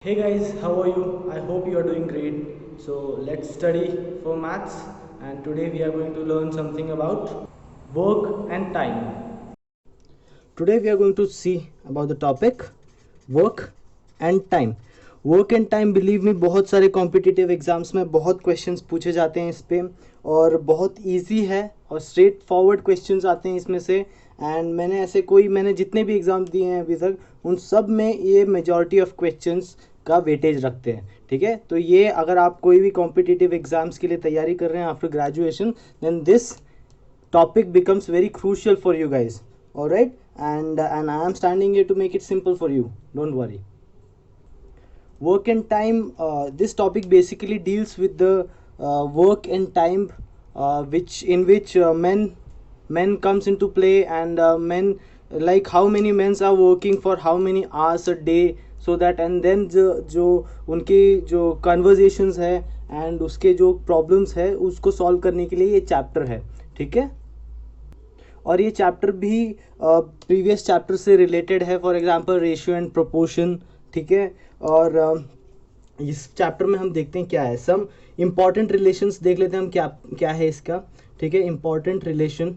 Hey guys, how are you? I hope you are doing great. So let's study for maths, and today we are going to learn something about work and time. Today we are going to see about the topic work and time. Work and time, believe me, बहुत सारे competitive exams में बहुत questions पूछे जाते हैं इस पे, और बहुत इजी है और स्ट्रेट फॉरवर्ड क्वेश्चंस आते हैं इसमें से। एंड मैंने जितने भी एग्ज़ाम दिए हैं अभी तक, उन सब में ये मेजॉरिटी ऑफ क्वेश्चंस का वेटेज रखते हैं। ठीक है, तो ये अगर आप कोई भी कॉम्पिटिटिव एग्जाम्स के लिए तैयारी कर रहे हैं after graduation, then this topic becomes very crucial for you guys. All right, and I am standing here to make it simple for you, don't worry. Work and time, this topic basically deals with the work and time, which men comes into play, and men, like how many men are working for how many hours a day, so that and then जो उनके जो conversations है and उसके जो problems है उसको solve करने के लिए ये चैप्टर है। ठीक है, और ये चैप्टर भी प्रीवियस चैप्टर से रिलेटेड है, for example ratio and proportion. ठीक है, और इस चैप्टर में हम देखते हैं क्या है, सम इम्पॉर्टेंट रिलेशंस देख लेते हैं हम, क्या क्या है इसका। ठीक है, इम्पॉर्टेंट रिलेशन,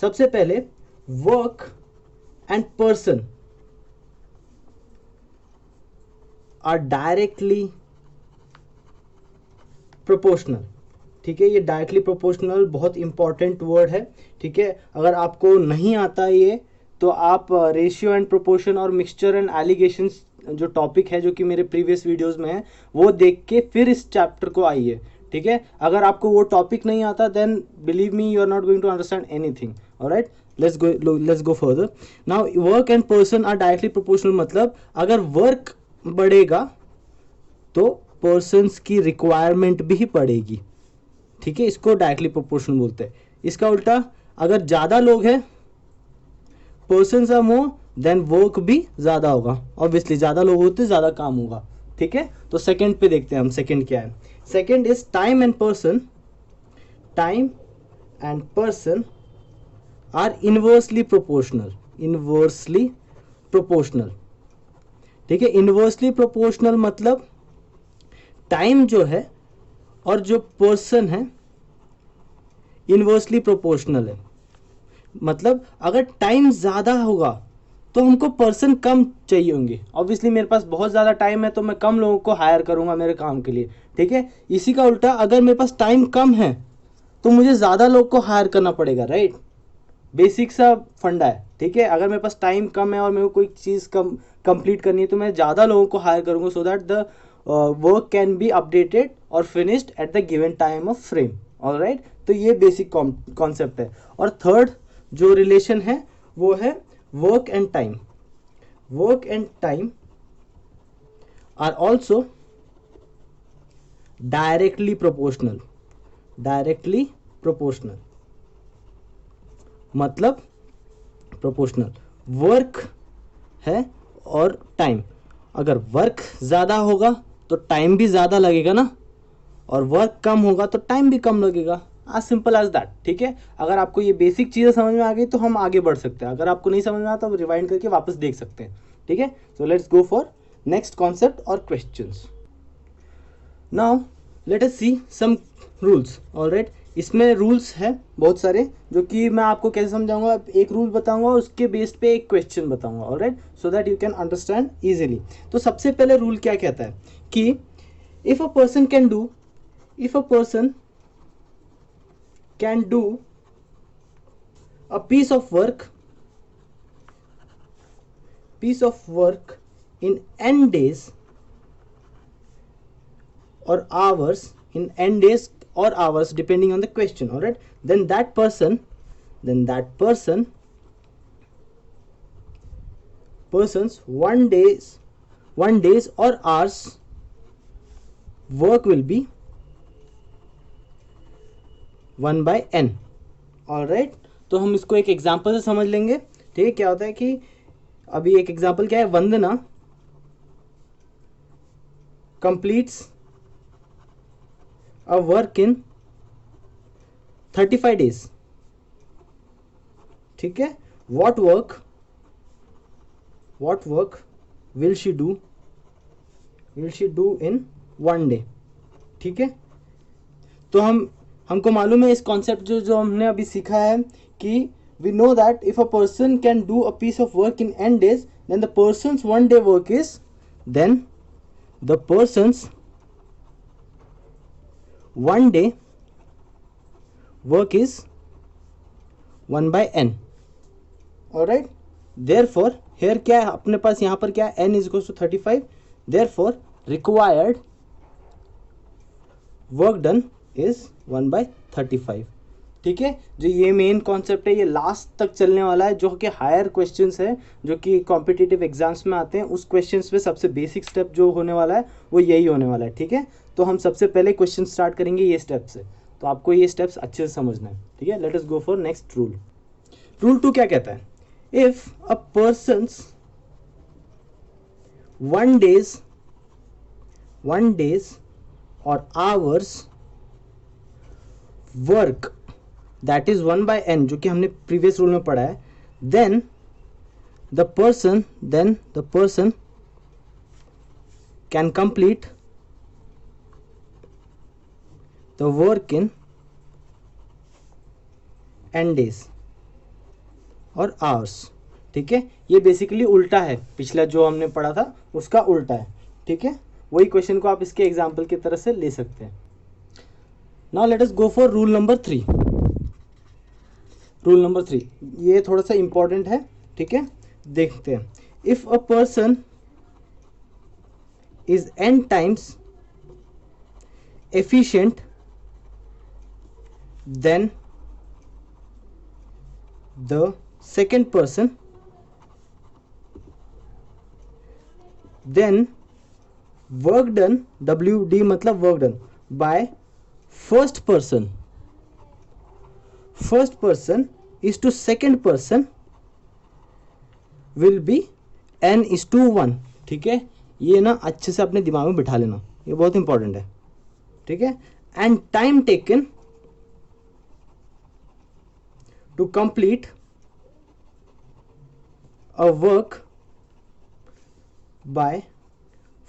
सबसे पहले work and person are directly proportional. ठीक है, ये डायरेक्टली प्रोपोर्शनल बहुत इंपॉर्टेंट वर्ड है। ठीक है, अगर आपको नहीं आता ये, तो आप रेशियो एंड प्रोपोर्शन और मिक्सचर एंड एलिगेशंस जो टॉपिक है, जो कि मेरे प्रीवियस वीडियोस में है, वो देख के फिर इस चैप्टर को आइए। ठीक है, अगर आपको वो टॉपिक नहीं आता, then believe me, you are not going to understand anything. Alright, let's go further. Now work and person are directly proportional, मतलब अगर वर्क बढ़ेगा तो पर्सन्स की रिक्वायरमेंट भी बढ़ेगी। ठीक है, इसको डायरेक्टली प्रोपोर्शनल बोलते हैं। इसका उल्टा, अगर ज़्यादा लोग हैं, persons are more, then work भी ज़्यादा होगा। ऑब्वियसली ज़्यादा लोग होते ज़्यादा काम होगा। ठीक है, तो सेकंड पे देखते हैं हम, सेकंड क्या है। Second is time and person. Time and person are inversely proportional. Inversely proportional. ठीक है, इनवर्सली प्रोपोर्शनल मतलब टाइम जो है और जो पर्सन है इनवर्सली प्रोपोर्शनल है। मतलब अगर टाइम ज़्यादा होगा तो हमको पर्सन कम चाहिए होंगे। ऑब्वियसली मेरे पास बहुत ज़्यादा टाइम है तो मैं कम लोगों को हायर करूंगा मेरे काम के लिए। ठीक है, इसी का उल्टा, अगर मेरे पास टाइम कम है तो मुझे ज़्यादा लोग को हायर करना पड़ेगा। राइट, बेसिक सा फंडा है। ठीक है, अगर मेरे पास टाइम कम है और मेरे को कोई चीज़ कंप्लीट करनी है, तो मैं ज़्यादा लोगों को हायर करूंगा, so that the work can be updated और finished at the given time of frame. Alright, तो ये बेसिक कॉन्सेप्ट है। और थर्ड जो रिलेशन है वो है work and time. Work and time are also directly proportional. Directly proportional मतलब प्रोपोर्शनल वर्क है और टाइम। अगर वर्क ज़्यादा होगा तो टाइम भी ज़्यादा लगेगा ना, और वर्क कम होगा तो टाइम भी कम लगेगा। आज सिंपल एज दैट। ठीक है, अगर आपको ये बेसिक चीज़ें समझ में आ गई तो हम आगे बढ़ सकते हैं। अगर आपको नहीं समझ में आता तो रिवाइंड करके वापस देख सकते हैं। ठीक है, so let's go for next concept और क्वेश्चंस। नाउ लेट अस सी सम रूल्स। ऑलराइट, इसमें रूल्स है बहुत सारे, जो कि मैं आपको कैसे समझाऊंगा, एक रूल बताऊंगा उसके बेस्ड पे एक क्वेश्चन बताऊंगा। Alright, so that you can understand easily. तो सबसे पहले रूल क्या कहता है कि if a person can do, if a person can do a piece of work in n days or hours, in n days or hours depending on the question, all right, then that person's 1 days or hours work will be 1/n। All right, तो हम इसको एक example से समझ लेंगे। ठीक है, क्या होता है कि अभी एक एग्जाम्पल क्या है, Vandana completes a work in 35 days। ठीक है, what work what work will she do in 1 day. ठीक है, तो हमको मालूम है इस कॉन्सेप्ट जो हमने अभी सीखा है कि we know that if a person can do a piece of work in n days, then the person's 1 day work is, then the person's 1 day work is 1 by n. Alright, therefore here क्या है अपने पास, यहाँ पर क्या है, n is equals to 35, therefore required work done is 1 by 35. ठीक है, जो ये मेन कॉन्सेप्ट है ये लास्ट तक चलने वाला है, जो कि हायर क्वेश्चंस है जो कि कॉम्पिटिटिव एग्जाम्स में आते हैं, उस क्वेश्चंस पे सबसे बेसिक स्टेप जो होने वाला है वो यही होने वाला है. ठीक है, तो हम सबसे पहले क्वेश्चन स्टार्ट करेंगे ये स्टेप से, तो आपको ये स्टेप्स अच्छे से समझना है. ठीक है, let us go for next rule. Rule 2 क्या कहता है? इफ अ पर्सन्स 1 days और hours work that is 1 by n, जो कि हमने प्रीवियस रूल में पढ़ा है, then the person can complete the work in n days और hours. ठीक है, ये बेसिकली उल्टा है, पिछला जो हमने पढ़ा था उसका उल्टा है. ठीक है, वही क्वेश्चन को आप इसके एग्जाम्पल की तरह से ले सकते हैं. Now let us go for rule number 3. Rule number 3 ये थोड़ा सा इंपॉर्टेंट है. ठीक है, देखते हैं. If a person is n times efficient than the second person, then work done, WD मतलब work done, by first person is to second person will be n is to 1. ठीक है, ये ना अच्छे से अपने दिमाग में बिठा लेना, ये बहुत इंपॉर्टेंट है. ठीक है, and time taken to complete a work by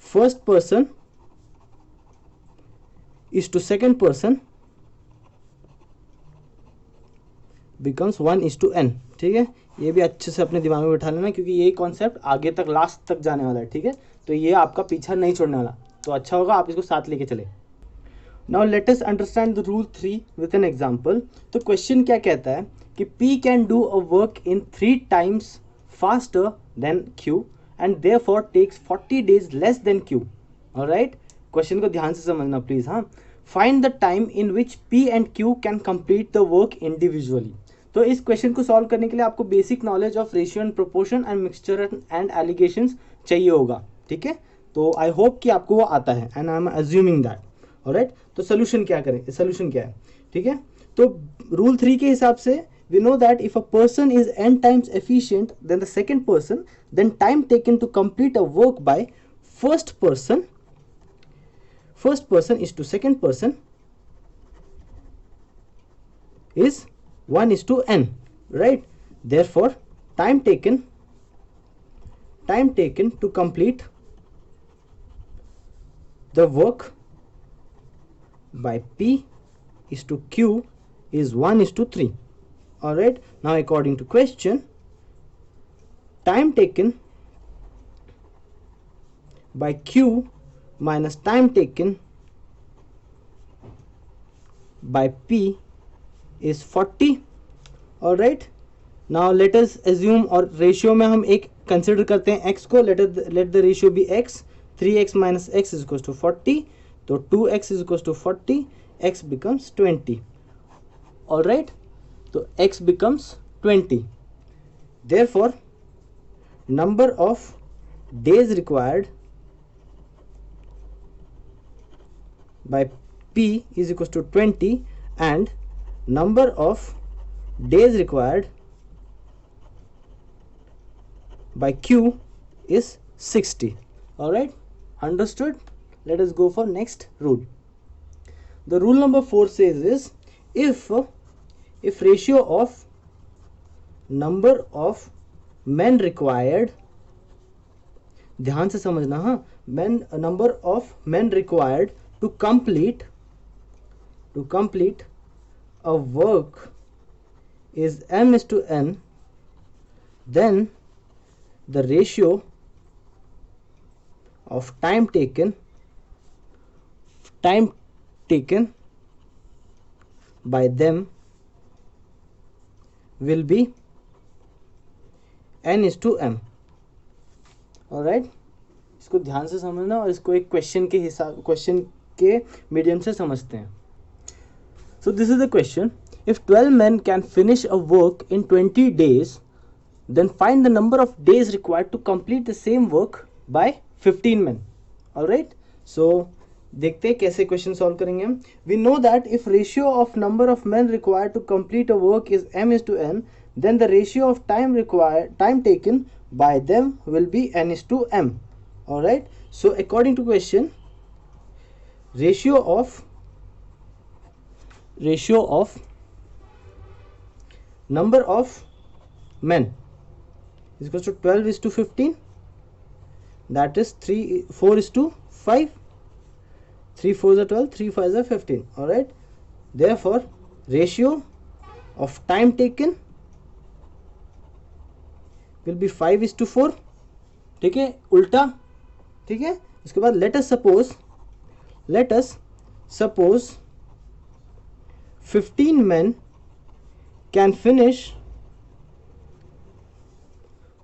first person is to second person becomes 1 is to n. ठीक है, ये भी अच्छे से अपने दिमाग में बैठा लेना क्योंकि यही कॉन्सेप्ट आगे तक लास्ट तक जाने वाला है. ठीक है, तो ये आपका पीछा नहीं छोड़ने वाला, तो अच्छा होगा आप इसको साथ लेके चले. Now let us understand the rule 3 with an example. तो क्वेश्चन क्या कहता है कि P can do a work in 3 times faster than Q and therefore takes 40 days less than Q. Alright, question को ध्यान से समझना प्लीज. हाँ, find the time in which P and Q can complete the work individually. तो इस question को solve करने के लिए आपको basic knowledge of ratio and proportion and mixture and allegations चाहिए होगा. ठीक है, तो आई होप कि आपको वो आता है and I am assuming that. Alright, तो सोल्यूशन क्या करें, सोल्यूशन क्या है? ठीक है, तो रूल 3 के हिसाब से we know that if a person is n times efficient than the second person, then time taken to complete a work by first person is to second person is 1 is to n, right? Therefore time taken to complete the work by P is to Q is 1 is to 3. All right, now according to question, time taken by Q minus time taken by P is 40. all right, now let us assume, और ratio में हम एक consider करते हैं x को, let the ratio be x. 3x minus x is equals to 40, तो 2x is equals to 40, x becomes 20. all right, तो x becomes 20. therefore number of days required by P is equals to 20 and number of days required by Q is 60. Alright, understood? Let us go for next rule. The rule number 4 says is, if ratio of number of men required ध्यान से समझना, हाँ, men number of men required to complete a work is m is to n, then the ratio of time taken by them will be n is to m. Alright, इसको ध्यान से समझना और इसको एक क्वेश्चन के मीडियम से समझते हैं. So this is the question. If 12 men can finish a work in 20 days, then find the number of days required to complete the same work by 15 men. Alright, so देखते हैं कैसे question solve करेंगे हम. We know that if ratio of number of men required to complete a work is m is to n, then the ratio of time taken by them will be n is to m. Alright, so according to question, ratio of number of men is equal to 12 is to 15, that is 4 is to 5, 3 4s are 12, 3 5s are 15. Alright, therefore ratio of time taken will be 5 is to 4. ठीक है, उल्टा. ठीक है, इसके बाद let us suppose 15 men can finish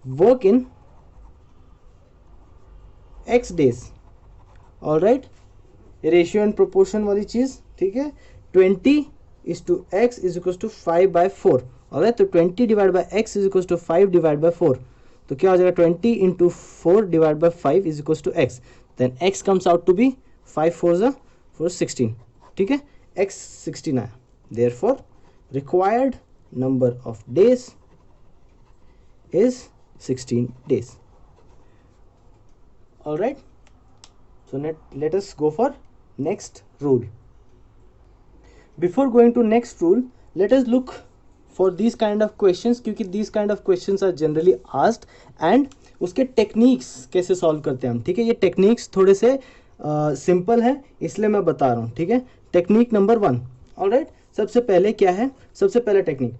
work in x days. Alright, ratio and proportion वाली चीज. ठीक है, 20 is to x is equals to 5 by 4. ऑलराइट, तो 20 divide by x is equal to 5 divide by 4. तो क्या हो जाएगा, 20 into 4 divide by 5 is equal to x. Then x comes out to be 5 4 16. ठीक है, x 16 आया. Therefore required number of days is 16 days. ऑलराइट, so let us go for next rule. Before going to next rule, let us look for these kind of questions, क्योंकि these kind of questions are generally asked and उसके techniques कैसे solve करते हैं हम. ठीक है, ये टेक्निक्स थोड़े से सिंपल है इसलिए मैं बता रहा हूँ. ठीक है, टेक्निक नंबर 1. ऑलराइट, सबसे पहले क्या है, सबसे पहला technique,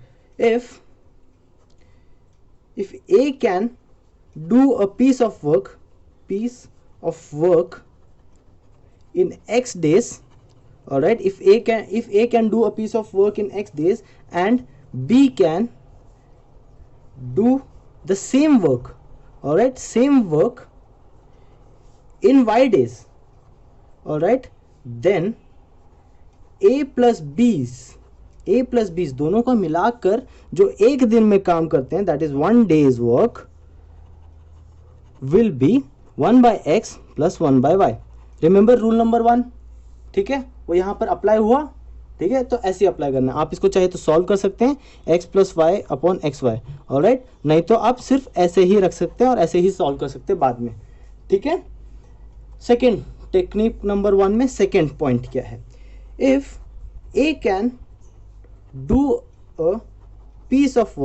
if A can do a piece of work in x days. Alright, if A can do a piece of work in x days and B can do the same work, alright, same work in y days, alright, then A plus B's दोनों को मिलाकर जो एक दिन में काम करते हैं, that is 1 day's work, will be 1 by x plus 1 by y. Remember rule number 1. ठीक है, वो यहाँ पर अप्लाई हुआ. ठीक है, तो ऐसे अप्लाई करना. आप इसको चाहे तो सॉल्व कर सकते हैं x plus y upon x y. Alright, नहीं तो आप सिर्फ ऐसे ही रख सकते हैं और ऐसे ही सॉल्व कर सकते हैं बाद में. ठीक है, सेकेंड टेक्निक नंबर 1 में सेकेंड पॉइंट क्या है, if A can do a piece of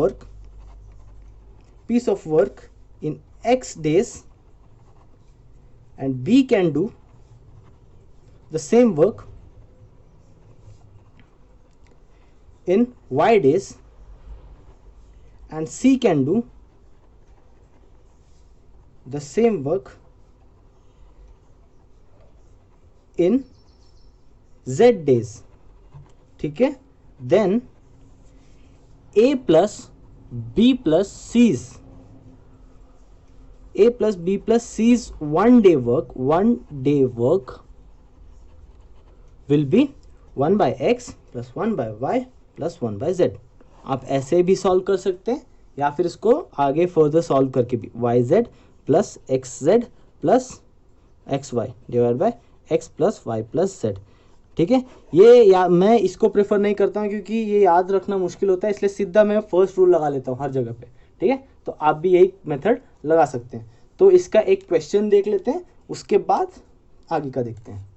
work in x days and B can do the same work in y days and C can do the same work in z days. ठीक है, then A plus B plus C's 1 day work will be 1 by x plus 1 by y plus 1 by z. आप ऐसे भी solve कर सकते हैं या फिर इसको आगे फर्दर सॉल्व करके भी yz plus xz plus xy divide by x plus y plus z. ठीक है, ये मैं इसको प्रेफर नहीं करता हूँ क्योंकि ये याद रखना मुश्किल होता है, इसलिए सीधा मैं फर्स्ट रूल लगा लेता हूँ हर जगह पे. ठीक है, तो आप भी यही मेथड लगा सकते हैं. तो इसका एक क्वेश्चन देख लेते हैं, उसके बाद आगे का देखते हैं.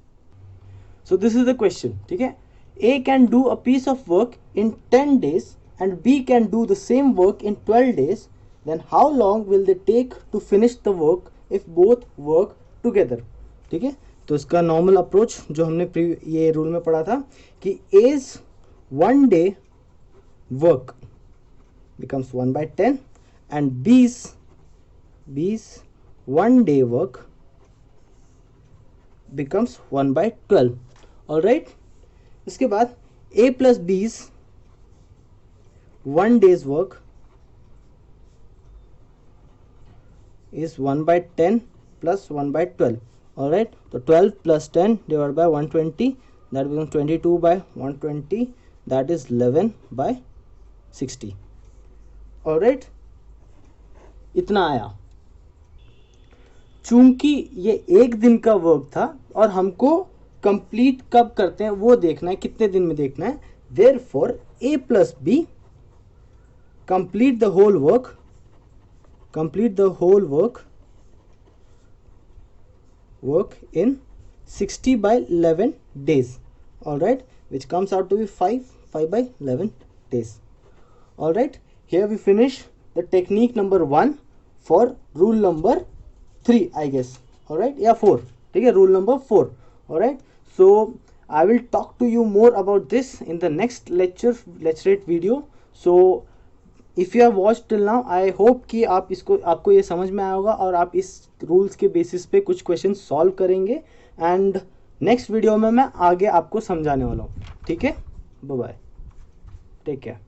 So this is the question. ठीक है, A can do a piece of work in 10 days and B can do the same work in 12 days, then how long will they take to finish the work if both work together. ठीक है, तो इसका normal approach जो हमने ये rule में पढ़ा था कि as 1 day work becomes 1/10 and B's 1 day work becomes 1/12. all right, इसके बाद A plus B's 1 day's work is 1/10 plus 1/12. all right, so 12 plus 10 divided by 120, that becomes 22 by 120, that is 11/60. all right, इतना आया। चूंकि ये एक दिन का work था और हमको कंप्लीट कब करते हैं वो देखना है, कितने दिन में देखना है। therefore A plus B complete the whole work in 60/11 days. all right, which comes out to be 5/11 days. all right, here we finish the technique number 1 for rule number 3, I guess. all right, yeah, 4. ठीक है, rule number 4. all right, so I will talk to you more about this in the next lecture video. so if you have watched till now, I hope कि आपको ये समझ में आया होगा और आप इस रूल्स के बेसिस पे कुछ क्वेश्चन सॉल्व करेंगे। एंड नेक्स्ट वीडियो में मैं आगे आपको समझाने वाला हूँ। ठीक है, बाय बाय, टेक केयर।